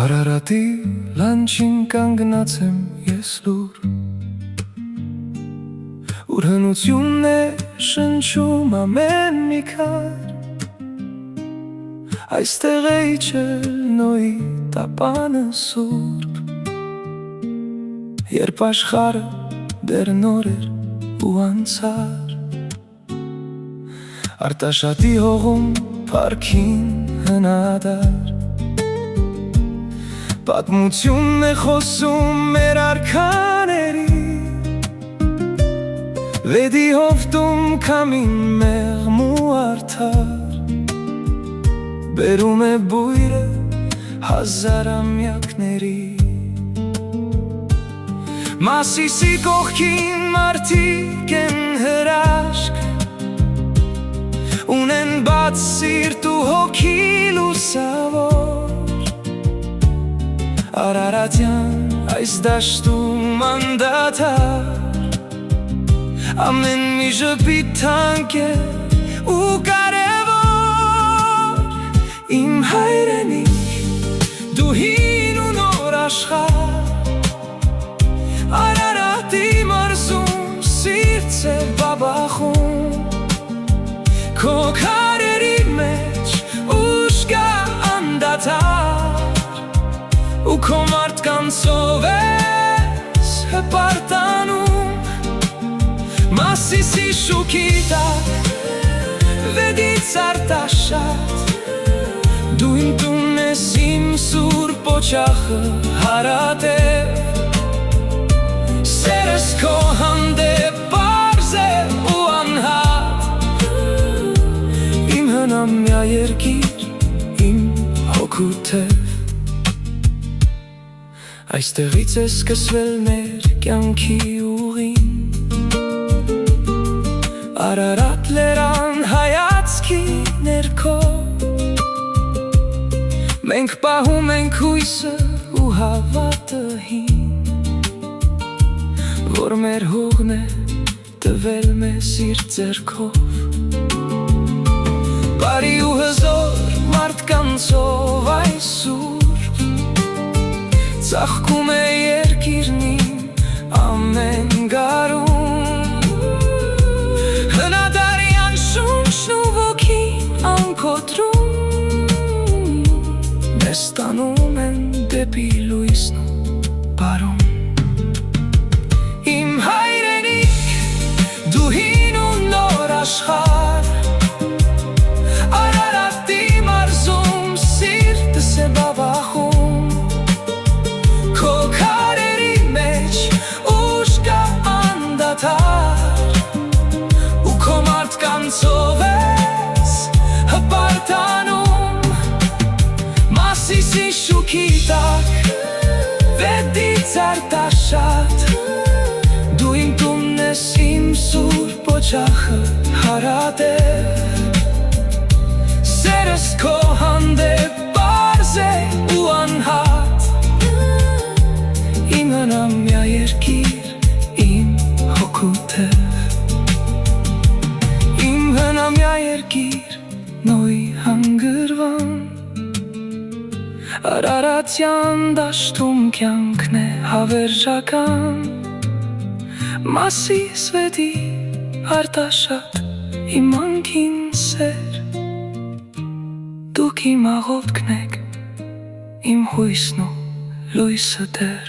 Արարատի լանջին կանգնած եմ ես լուր, ուր հնությունն է շնչում ամեն մի քար, այստեղ է իջել Նոյի տապանը սուրբ, երբ աշխարհը դեռ նոր էր ու անցար, Արտաշատի հողում փառքին հնադար, պատմությունն է խոսում մեր արքաների, Վեդի հովտում քամին մեղմ ու արդար, բերում է բույրը հազարամյակների, Մասիսի կողքին մարդիկ են հրաշք, ունեն բաց սիրտ ու հոգի լուսավոր, Արարատյան այս դաշտում անդադար, ամեն մի ժպիտ թանկ է ու կարևոր, իմ հայրենիք, դու հին ու նոր աշխարհ, Արարատի մարզում սիրտ է բաբախում, քո քարերի մեջ ուժ կա անդադար, ու քո մարդկանցով ես հպարտանում, Մասիսի շուքի տակ, Վեդից Արտաշատ, դու իմ տունն ես իմ սուրբ օջախը հարատև, Սերս քո հանդեպ պարզ է ու անհատ, Իմ հնամյա երկիր, իմ հոգու թև, Այստեղից է սկսվել մեր կյանքի ուղին, Արարատ լերան հայացքի ներքո, Մենք պահում ենք հույսը ու հավատը հին, Որ մեր հողն է տվել մեզ իր ձեռքով, Բարի ու հզոր մարդկանցով այսուր, Ծաղկում է երկիրն իմ ամեն գարուն, Հնադարյան շունչն ու ոգին անկոտրում, Մեզ տանում են դեպի լույսն ու բարում, Իմ հայրենիք, դու հին ու նոր աշխարհ, Արարատի մարզում սիրտս է բաբախում, Քո քարերի մեջ ուժ կա անդադար, ու քո մարդկանցով ես հպարտանում, Մասիսի շուքի տակ, Վեդից Արտաշատ, Դու իմ տունն ես իմ սուրբ օջախը հարատև, Սերս քո հանդեպ պարզ է ու անհատ, Իմ հնամյա երկիր, իմ հոգու թև, Իմ հնամյա երկիր, Նոյի հանգրվան, Արարատյան դաշտում կյանքն է հավերժական, Մասիս Վեդի Արտաշատ, իմ անկին սեր, Դուք իմ աղոթքն եք, իմ հույսն ու լույսը դեր,